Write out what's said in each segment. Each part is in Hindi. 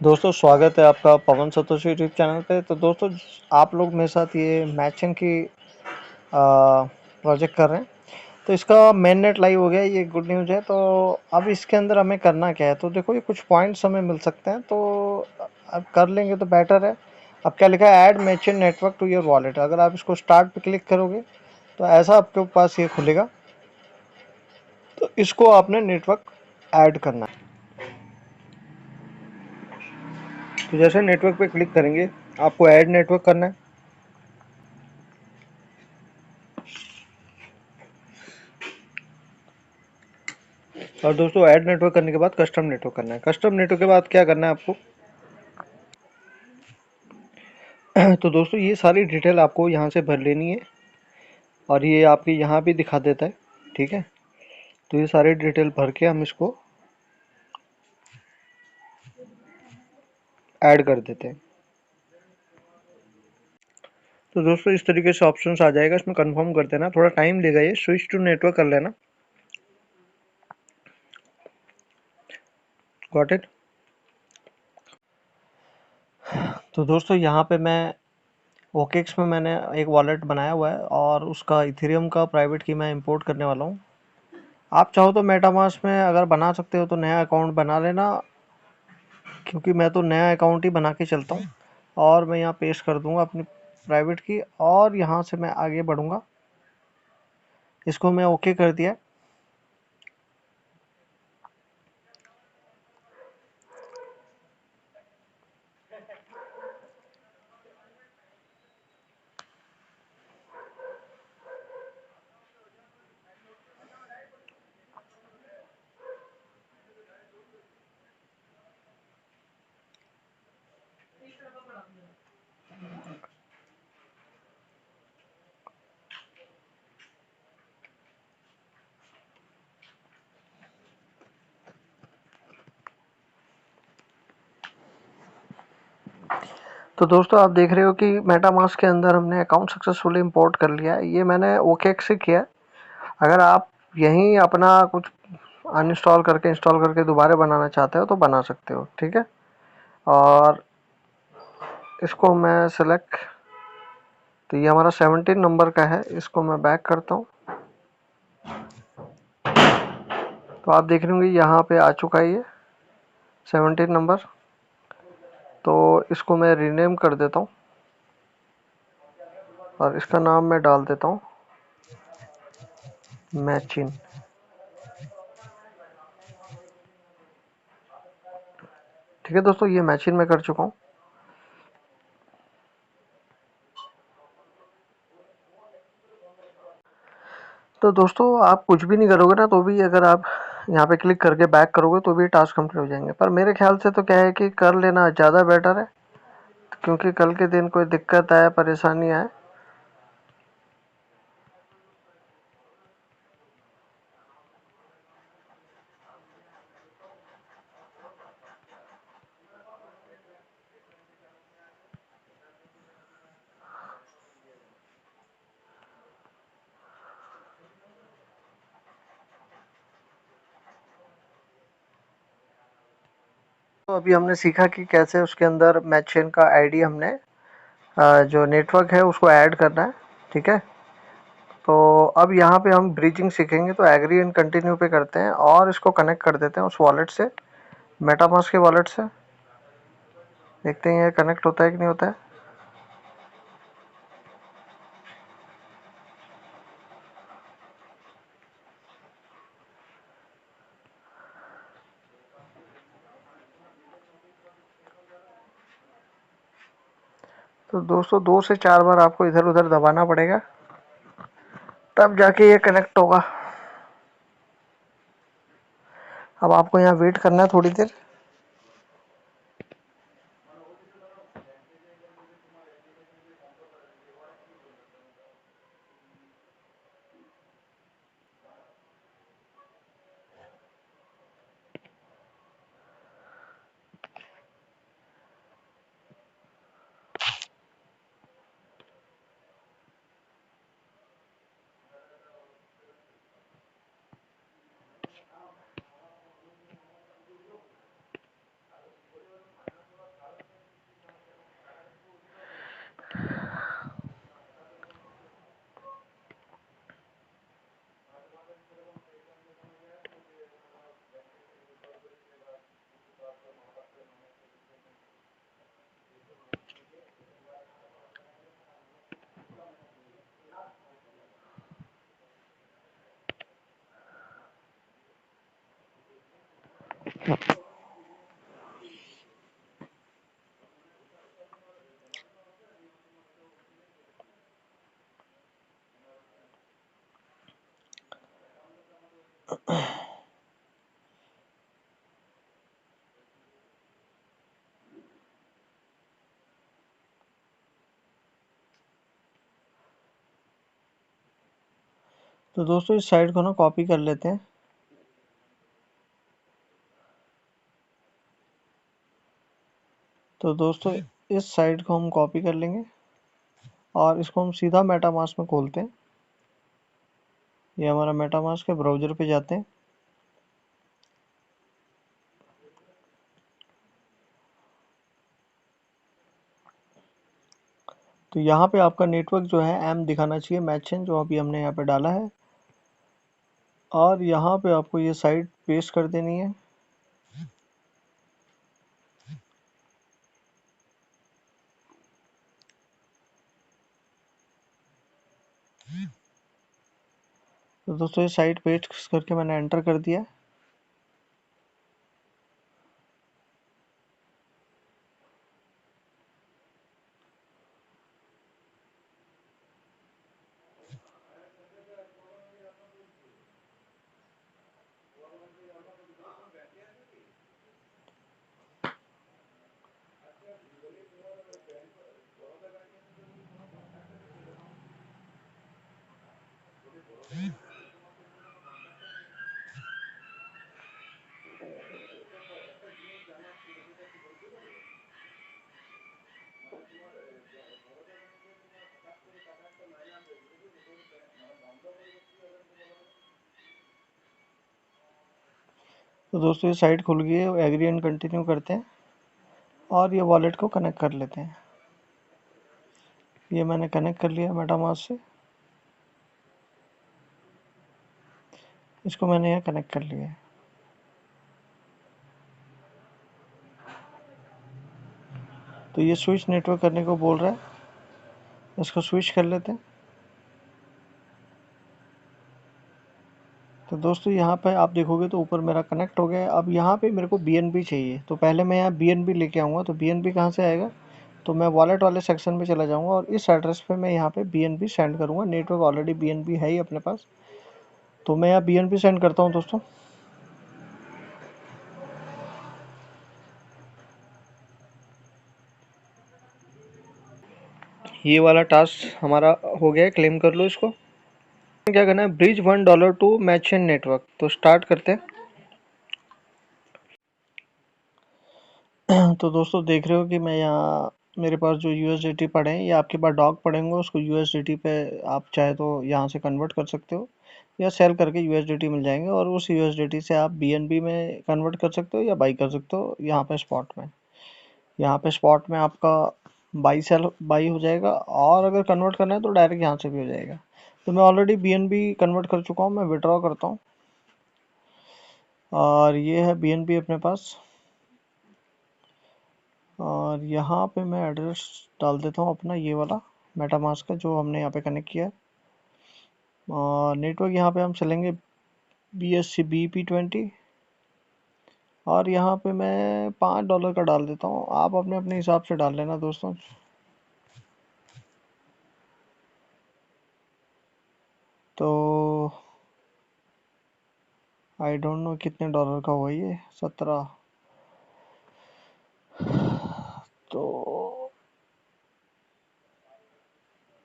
दोस्तों स्वागत है आपका पवन सतोशी यूट्यूब चैनल पे। तो दोस्तों आप लोग मेरे साथ ये मैचिंग की प्रोजेक्ट कर रहे हैं। तो इसका मेन नेट लाइव हो गया, ये गुड न्यूज़ है। तो अब इसके अंदर हमें करना क्या है, तो देखो ये कुछ पॉइंट्स हमें मिल सकते हैं, तो अब कर लेंगे तो बेटर है। अब क्या लिखा है, add matching network to your wallet. अगर आप इसको स्टार्ट पे क्लिक करोगे तो ऐसा आपके पास ये खुलेगा। तो इसको आपने नेटवर्क ऐड करना है। तो जैसे नेटवर्क पे क्लिक करेंगे आपको ऐड नेटवर्क करना है। और दोस्तों ऐड नेटवर्क करने के बाद कस्टम नेटवर्क करना है। कस्टम नेटवर्क के बाद क्या करना है आपको तो दोस्तों ये सारी डिटेल आपको यहाँ से भर लेनी है और ये आपके यहाँ भी दिखा देता है। ठीक है, तो ये सारी डिटेल भर के हम इसको ऐड कर देते हैं। तो दोस्तों इस तरीके से ऑप्शंस आ जाएगा, इसमें कंफर्म कर देना, थोड़ा टाइम लेगा, ये स्विच टू नेटवर्क कर लेना। Got it. तो दोस्तों यहाँ पे मैं ओकेक्स में मैंने एक वॉलेट बनाया हुआ है और उसका इथेरियम का प्राइवेट की मैं इंपोर्ट करने वाला हूँ। आप चाहो तो मेटामास्क में अगर बना सकते हो तो नया अकाउंट बना लेना, क्योंकि मैं तो नया अकाउंट ही बना के चलता हूँ। और मैं यहाँ पेस्ट कर दूंगा अपनी प्राइवेट की और यहाँ से मैं आगे बढ़ूंगा। इसको मैं ओके कर दिया। तो दोस्तों आप देख रहे हो कि मेटामास्क के अंदर हमने अकाउंट सक्सेसफुली इंपोर्ट कर लिया है। ये मैंने ओकेक्स से किया है। अगर आप यहीं अपना कुछ अनइंस्टॉल करके इंस्टॉल करके दोबारा बनाना चाहते हो तो बना सकते हो। ठीक है, और इसको मैं सेलेक्ट, तो ये हमारा 17 नंबर का है, इसको मैं बैक करता हूँ। तो आप देख रहे होंगे यहाँ पे आ चुका है ये 17 नंबर। तो इसको मैं रीनेम कर देता हूँ और इसका नाम मैं डाल देता हूँ मैचिन। ठीक है दोस्तों, ये मैचिन में कर चुका हूँ। तो दोस्तों आप कुछ भी नहीं करोगे ना तो भी अगर आप यहाँ पे क्लिक करके बैक करोगे तो भी टास्क कंप्लीट हो जाएंगे। पर मेरे ख्याल से तो क्या है कि कर लेना ज़्यादा बेटर है, क्योंकि कल के दिन कोई दिक्कत आए, परेशानी आए। तो अभी हमने सीखा कि कैसे उसके अंदर मैचिन का आईडी हमने जो नेटवर्क है उसको ऐड करना है। ठीक है, तो अब यहाँ पे हम ब्रिजिंग सीखेंगे। तो एग्री एंड कंटिन्यू पे करते हैं और इसको कनेक्ट कर देते हैं उस वॉलेट से, मेटामास्क के वॉलेट से। देखते हैं ये कनेक्ट होता है कि नहीं होता है। तो दोस्तों 2 से 4 बार आपको इधर उधर दबाना पड़ेगा, तब जाके ये कनेक्ट होगा। अब आपको यहाँ वेट करना है थोड़ी देर। तो दोस्तों इस साइड को ना कॉपी कर लेते हैं। तो दोस्तों इस साइड को हम कॉपी कर लेंगे और इसको हम सीधा मेटामास्क में खोलते हैं। ये हमारा मेटामास्क है, ब्राउज़र पे जाते हैं। तो यहाँ पे आपका नेटवर्क जो है एम दिखाना चाहिए, मैचन जो अभी हमने यहाँ पे डाला है, और यहाँ पे आपको ये साइड पेस्ट कर देनी है। तो दोस्तों ये साइड पेस्ट करके मैंने एंटर कर दिया। तो दोस्तों ये साइट खुल गई है, एग्री एंड कंटिन्यू करते हैं और ये वॉलेट को कनेक्ट कर लेते हैं। ये मैंने कनेक्ट कर लिया मेटामास्क से, इसको मैंने यहाँ कनेक्ट कर लिया है। तो ये स्विच नेटवर्क करने को बोल रहा है, इसको स्विच कर लेते हैं। तो दोस्तों यहाँ पे आप देखोगे तो ऊपर मेरा कनेक्ट हो गया है। अब यहाँ पे मेरे को BNB चाहिए, तो पहले मैं यहाँ BNB लेके आऊँगा। तो BNB कहाँ से आएगा, तो मैं वॉलेट वाले सेक्शन में चला जाऊँगा और इस एड्रेस पे मैं यहाँ पे BNB सेंड करूँगा। नेटवर्क ऑलरेडी BNB है ही अपने पास, तो मैं यहाँ BNB सेंड करता हूँ दोस्तों। ये वाला टास्क हमारा हो गया है, क्लेम कर लो इसको। क्या करना है, ब्रिज $1 टू मैचन नेटवर्क। तो स्टार्ट करते हैं। तो दोस्तों देख रहे हो कि मैं यहाँ मेरे पास जो USDT पड़े हैं, या आपके पास डॉग पड़ेंगे उसको USDT पे आप चाहे तो यहाँ से कन्वर्ट कर सकते हो, या सेल करके USDT मिल जाएंगे और उस USDT से आप BNB में कन्वर्ट कर सकते हो या बाई कर सकते हो यहाँ पे स्पॉट में। यहाँ पे स्पॉट में आपका बाई हो जाएगा, और अगर कन्वर्ट करना है तो डायरेक्ट यहाँ से भी हो जाएगा। तो मैं ऑलरेडी BNB कन्वर्ट कर चुका हूँ, मैं विड्रॉ करता हूँ और ये है BNB अपने पास। और यहाँ पे मैं एड्रेस डाल देता हूँ अपना, ये वाला मेटामास्क का जो हमने यहाँ पे कनेक्ट किया है। और नेटवर्क यहाँ पे हम चलेंगे BSC BP20, और यहाँ पे मैं $5 का डाल देता हूँ। आप अपने अपने हिसाब से डाल लेना दोस्तों। तो आई डोंट नो कितने डॉलर का हुआ ये, 17। तो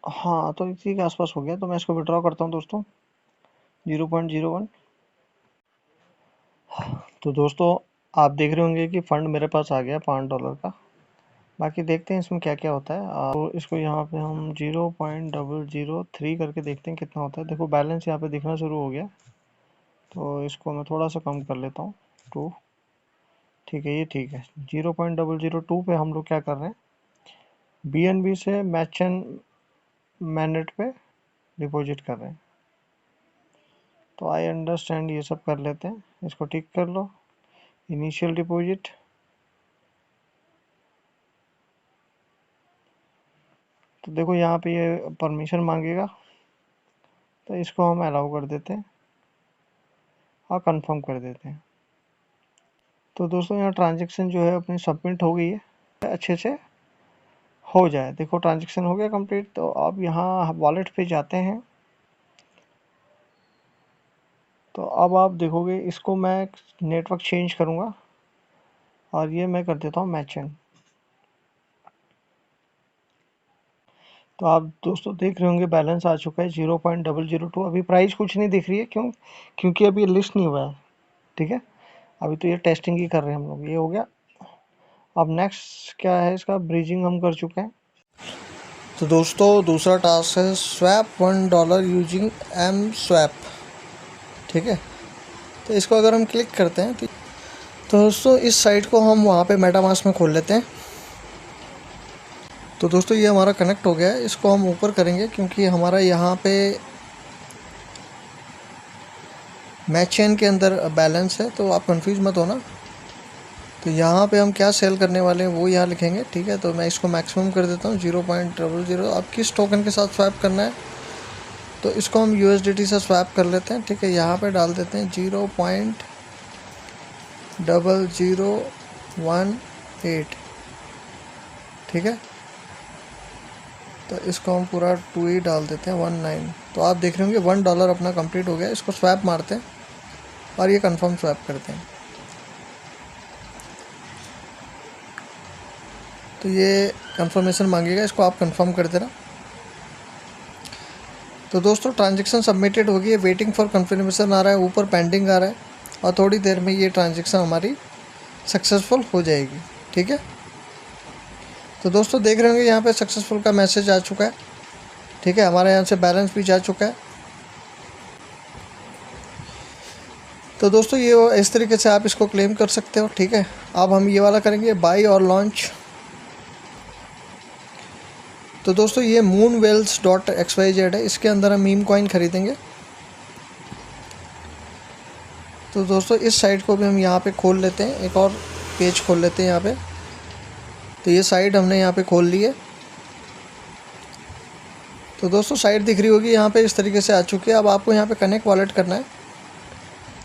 हाँ, तो इसी के आसपास हो गया, तो मैं इसको विड्रॉ करता हूँ दोस्तों, 0.01। तो दोस्तों आप देख रहे होंगे कि फंड मेरे पास आ गया $5 का। बाकी देखते हैं इसमें क्या क्या होता है। तो इसको यहाँ पे हम 0.003 करके देखते हैं कितना होता है। देखो बैलेंस यहाँ पे दिखना शुरू हो गया, तो इसको मैं थोड़ा सा कम कर लेता हूँ, 2। ठीक है, ये ठीक है। 0.002 पे हम लोग क्या कर रहे हैं, BNB से मैचन मैनेट पे डिपॉजिट कर रहे हैं। तो आई अंडरस्टैंड, ये सब कर लेते हैं, इसको टिक कर लो। इनिशियल डिपॉजिट, तो देखो यहाँ पे ये परमिशन मांगेगा, तो इसको हम अलाउ कर देते हैं और कंफर्म कर देते हैं। तो दोस्तों यहाँ ट्रांजैक्शन जो है अपनी सबमिट हो गई है, अच्छे से हो जाए। देखो ट्रांजैक्शन हो गया कंप्लीट। तो अब यहाँ वॉलेट पे जाते हैं। तो अब आप देखोगे इसको मैं नेटवर्क चेंज करूँगा और ये मैं कर देता हूँ मैच इन। तो आप दोस्तों देख रहे होंगे बैलेंस आ चुका है 0.002। अभी प्राइस कुछ नहीं दिख रही है, क्यों? क्योंकि अभी लिस्ट नहीं हुआ है, ठीक है। अभी तो ये टेस्टिंग ही कर रहे हैं हम लोग। ये हो गया। अब नेक्स्ट क्या है, इसका ब्रिजिंग हम कर चुके हैं। तो दोस्तों दूसरा टास्क है स्वैप $1 यूजिंग एम स्वैप, ठीक है। तो इसको अगर हम क्लिक करते हैं तो दोस्तों इस साइट को हम वहाँ पे मेटामास्क में खोल लेते हैं। तो दोस्तों ये हमारा कनेक्ट हो गया है। इसको हम ऊपर करेंगे क्योंकि हमारा यहाँ पे मैच चेन के अंदर बैलेंस है, तो आप कंफ्यूज मत होना। तो यहाँ पे हम क्या सेल करने वाले हैं वो यहाँ लिखेंगे, ठीक है। तो मैं इसको मैक्सिमम कर देता हूँ 0.00। अब किस टोकन के साथ स्वैप करना है, तो इसको हम USDT से स्वैप कर लेते हैं, ठीक है। यहाँ पे डाल देते हैं 0.0018, ठीक है। तो इसको हम पूरा 2 ही डाल देते हैं 19। तो आप देख रहे होंगे $1 अपना कंप्लीट हो गया। इसको स्वैप मारते हैं और ये कंफर्म स्वैप करते हैं। तो ये कंफर्मेशन मांगेगा, इसको आप कंफर्म कर देना। तो दोस्तों ट्रांजैक्शन सबमिटेड हो गई है, वेटिंग फॉर कंफर्मेशन आ रहा है, ऊपर पेंडिंग आ रहा है और थोड़ी देर में ये ट्रांजैक्शन हमारी सक्सेसफुल हो जाएगी, ठीक है। तो दोस्तों देख रहे होंगे यहाँ पे सक्सेसफुल का मैसेज आ चुका है, ठीक है। हमारे यहाँ से बैलेंस भी जा चुका है। तो दोस्तों ये इस तरीके से आप इसको क्लेम कर सकते हो, ठीक है। अब हम ये वाला करेंगे बाई और लॉन्च। तो दोस्तों ये moonwells.xyz है, इसके अंदर हम मीम कॉइन खरीदेंगे। तो दोस्तों इस साइट को भी हम यहाँ पे खोल लेते हैं, एक और पेज खोल लेते हैं यहाँ पे। तो ये साइट हमने यहाँ पे खोल ली है। तो दोस्तों साइट दिख रही होगी यहाँ पे, इस तरीके से आ चुकी है। अब आपको यहाँ पे कनेक्ट वॉलेट करना है।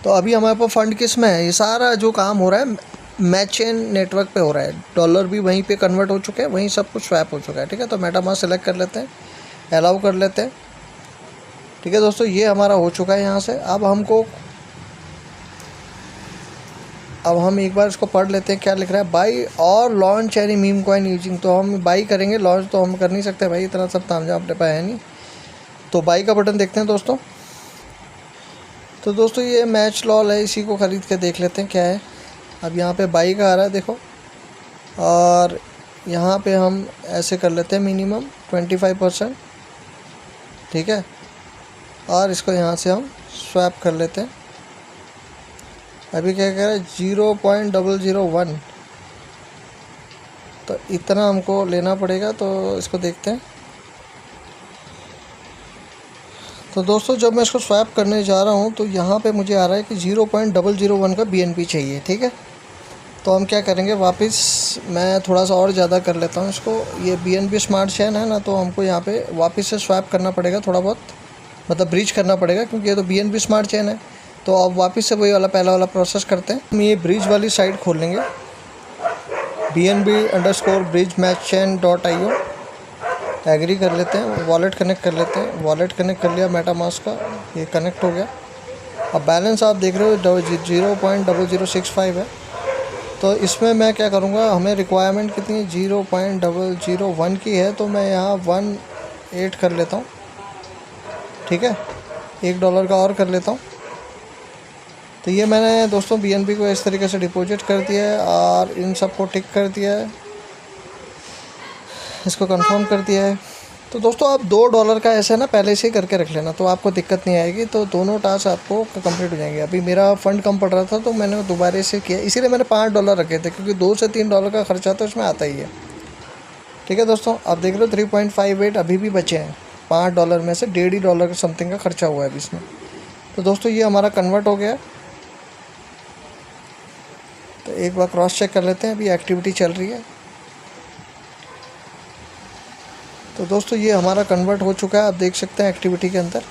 तो अभी हमारे पास फ़ंड किस में है, ये सारा जो काम हो रहा है मैच चेन नेटवर्क पे हो रहा है। डॉलर भी वहीं पे कन्वर्ट हो चुके हैं, वहीं सब कुछ स्वैप हो चुका है, ठीक है। तो मेटामास्क सेलेक्ट कर लेते हैं, अलाउ कर लेते हैं, ठीक है। दोस्तों ये हमारा हो चुका है यहाँ से। अब हम एक बार इसको पढ़ लेते हैं क्या लिख रहा है। बाई और launch any meme coin using. तो हम बाई करेंगे, लॉन्च तो हम कर नहीं सकते भाई, इतना सब तामझाम अपने पास है नहीं। तो बाई का बटन देखते हैं दोस्तों। तो दोस्तों ये मैच लॉल है, इसी को ख़रीद के देख लेते हैं क्या है। अब यहाँ पे बाई का आ रहा है देखो, और यहाँ पे हम ऐसे कर लेते हैं मिनिमम 25%, ठीक है। और इसको यहाँ से हम स्वैप कर लेते हैं। अभी क्या कह रहा है 0.001, तो इतना हमको लेना पड़ेगा। तो इसको देखते हैं। तो दोस्तों जब मैं इसको स्वैप करने जा रहा हूँ तो यहाँ पे मुझे आ रहा है कि 0.001 का BNB चाहिए, ठीक है। तो हम क्या करेंगे, वापस मैं थोड़ा सा और ज़्यादा कर लेता हूँ इसको। ये BNB स्मार्ट चेन है ना, तो हमको यहाँ पे वापस से स्वैप करना पड़ेगा थोड़ा बहुत, मतलब ब्रीच करना पड़ेगा, क्योंकि ये तो BNB स्मार्ट चेन है। तो अब वापस से वही वाला पहला वाला प्रोसेस करते हैं। हम ये ब्रिज वाली साइट खोल लेंगे, BNB_bridge-matchchain.io। एग्री कर लेते हैं, वॉलेट कनेक्ट कर लेते हैं। वॉलेट कनेक्ट कर लिया मेटामास्क का, ये कनेक्ट हो गया। अब बैलेंस आप देख रहे हो 0.0065 है। तो इसमें मैं क्या करूँगा, हमें रिक्वायरमेंट कितनी है 0.001 की है, तो मैं यहाँ 18 कर लेता हूँ, ठीक है। $1 का और कर लेता हूँ। तो ये मैंने दोस्तों BNB को इस तरीके से डिपॉजिट कर दिया है और इन सब को टिक कर दिया है, इसको कंफर्म कर दिया है। तो दोस्तों आप $2 का ऐसा ना पहले से ही करके रख लेना, तो आपको दिक्कत नहीं आएगी। तो दोनों टास्क आपको कंप्लीट हो जाएंगे। अभी मेरा फ़ंड कम पड़ रहा था तो मैंने दोबारा से किया, इसीलिए मैंने $5 रखे थे, क्योंकि $2 से $3 का खर्चा तो इसमें आता ही है, ठीक है। दोस्तों आप देख रहे हो 3.58 अभी भी बचे हैं। $5 में से $1.5 का समथिंग का खर्चा हुआ है अभी इसमें। तो दोस्तों ये हमारा कन्वर्ट हो गया। तो एक बार क्रॉस चेक कर लेते हैं, अभी एक्टिविटी चल रही है। तो दोस्तों ये हमारा कन्वर्ट हो चुका है, आप देख सकते हैं एक्टिविटी के अंदर।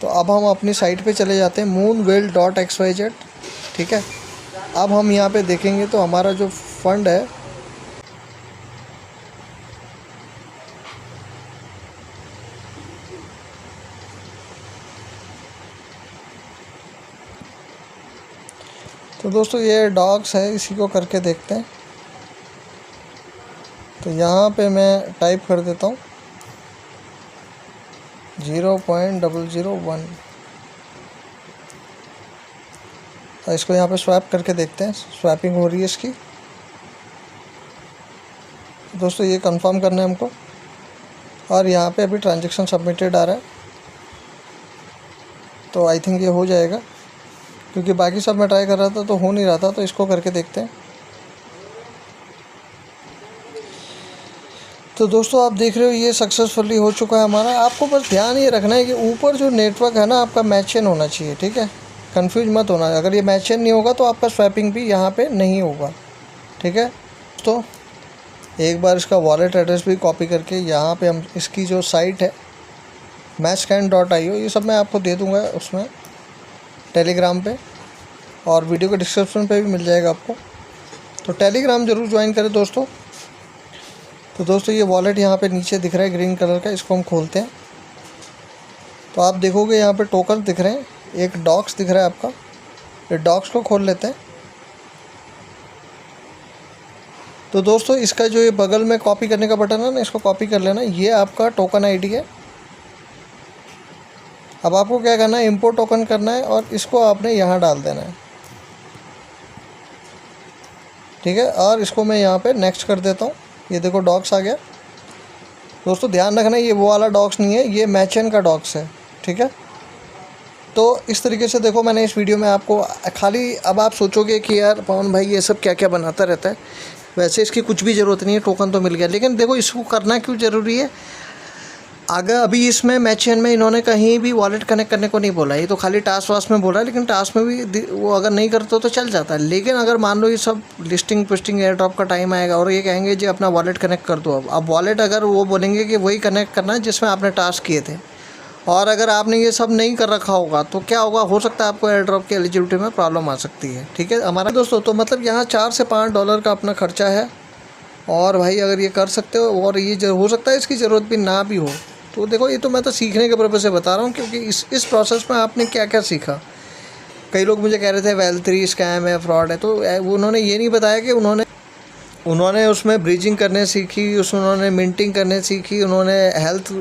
तो अब हम अपनी साइट पे चले जाते हैं moonwell.xyz, ठीक है। अब हम यहाँ पे देखेंगे तो हमारा जो फंड है तो दोस्तों ये डॉग्स है, इसी को करके देखते हैं। तो यहाँ पे मैं टाइप कर देता हूँ 0.001। इसको यहाँ पे स्वैप करके देखते हैं, स्वैपिंग हो रही है इसकी। दोस्तों ये कंफर्म करना है हमको, और यहाँ पे अभी ट्रांजैक्शन सबमिटेड आ रहा है, तो आई थिंक ये हो जाएगा, क्योंकि बाकी सब मैं ट्राई कर रहा था तो हो नहीं रहा था। तो इसको करके देखते हैं। तो दोस्तों आप देख रहे हो ये सक्सेसफुली हो चुका है हमारा। आपको बस ध्यान ये रखना है कि ऊपर जो नेटवर्क है ना आपका मैच चेन होना चाहिए, ठीक है, कंफ्यूज मत होना। अगर ये मैच चेन नहीं होगा तो आपका स्वैपिंग भी यहाँ पे नहीं होगा, ठीक है। तो एक बार इसका वॉलेट एड्रेस भी कॉपी करके यहाँ पे हम इसकी जो साइट है matscan.io, ये सब मैं आपको दे दूँगा उसमें टेलीग्राम पे, और वीडियो के डिस्क्रिप्शन पे भी मिल जाएगा आपको। तो टेलीग्राम ज़रूर ज्वाइन करें दोस्तों। तो दोस्तों ये वॉलेट यहाँ पे नीचे दिख रहा है ग्रीन कलर का, इसको हम खोलते हैं। तो आप देखोगे यहाँ पे टोकन दिख रहे हैं, एक डॉक्स दिख रहा है आपका, ये डॉक्स को खोल लेते हैं। तो दोस्तों इसका जो ये बगल में कॉपी करने का बटन है ना, इसको कॉपी कर लेना। ये आपका टोकन आईडी है। अब आपको क्या करना है, इंपोर्ट टोकन करना है और इसको आपने यहाँ डाल देना है, ठीक है। और इसको मैं यहाँ पे नेक्स्ट कर देता हूँ। ये देखो डॉक्स आ गया। दोस्तों ध्यान रखना ये वो वाला डॉक्स नहीं है, ये मैचेन का डॉक्स है, ठीक है। तो इस तरीके से देखो मैंने इस वीडियो में आपको खाली, अब आप सोचोगे कि यार पवन भाई ये सब क्या क्या बनाता रहता है, वैसे इसकी कुछ भी ज़रूरत नहीं है, टोकन तो मिल गया। लेकिन देखो इसको करना क्यों ज़रूरी है, अगर अभी इसमें मैचेन में इन्होंने कहीं भी वॉलेट कनेक्ट करने को नहीं बोला, ये तो खाली टास्क वास्क में बोला है। लेकिन टास्क में भी वो अगर नहीं करते तो चल जाता है। लेकिन अगर मान लो ये सब लिस्टिंग पुस्टिंग एयर ड्रॉप का टाइम आएगा और ये कहेंगे जी अपना वॉलेट कनेक्ट कर दो। अब वॉलेट अगर वो बोलेंगे कि वही कनेक्ट करना है जिसमें आपने टास्क किए थे, और अगर आपने ये सब नहीं कर रखा होगा तो क्या होगा, हो सकता है आपको एयर ड्रॉप की एलिजिबिलिटी में प्रॉब्लम आ सकती है, ठीक है हमारा दोस्तों। तो मतलब यहाँ $4 से $5 का अपना खर्चा है। और भाई अगर ये कर सकते हो, और ये हो सकता है इसकी ज़रूरत भी ना भी हो, तो देखो ये तो मैं तो सीखने के पर्पज़ से बता रहा हूँ, क्योंकि इस प्रोसेस में आपने क्या क्या सीखा। कई लोग मुझे कह रहे थे वेल3 स्कैम है, फ्रॉड है, तो उन्होंने ये नहीं बताया कि उन्होंने उसमें ब्रीजिंग करने सीखी, उसमें उन्होंने मिंटिंग करने सीखी, उन्होंने हेल्थ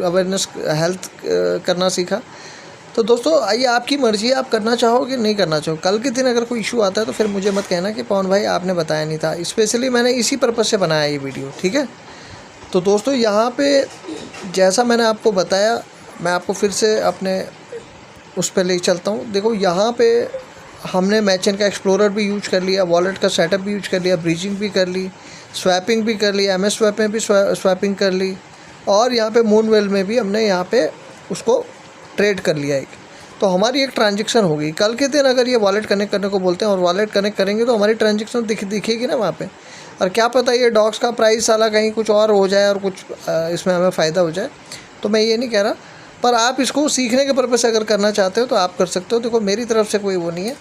करना सीखा। तो दोस्तों ये आपकी मर्ज़ी है, आप करना चाहो कि नहीं करना चाहो। कल के दिन अगर कोई इशू आता है तो फिर मुझे मत कहना कि पवन भाई आपने बताया नहीं था। स्पेशली मैंने इसी पर्पज़ से बनाया ये वीडियो, ठीक है। तो दोस्तों यहाँ पे जैसा मैंने आपको बताया, मैं आपको फिर से अपने उस पर ले चलता हूँ। देखो यहाँ पे हमने मैचेन का एक्सप्लोरर भी यूज कर लिया, वॉलेट का सेटअप भी यूज कर लिया, ब्रीजिंग भी कर ली, स्वैपिंग भी कर ली, MS स्वैप में भी स्वैपिंग कर ली, और यहाँ पे मूनवेल में भी हमने यहाँ पे उसको ट्रेड कर लिया एक। तो हमारी एक ट्रांजेक्शन होगी। कल के दिन अगर ये वॉलेट कनेक्ट करने को बोलते हैं और वॉलेट कनेक्ट करेंगे तो हमारी ट्रांजेक्शन दिखेगी ना वहाँ पे। और क्या पता ये डॉग्स का प्राइस साला कहीं कुछ और हो जाए और कुछ इसमें हमें फ़ायदा हो जाए। तो मैं ये नहीं कह रहा, पर आप इसको सीखने के पर्पज़ से अगर करना चाहते हो तो आप कर सकते हो। देखो मेरी तरफ से कोई वो नहीं है।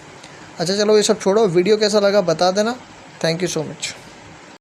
अच्छा चलो ये सब छोड़ो, वीडियो कैसा लगा बता देना। Thank you so much.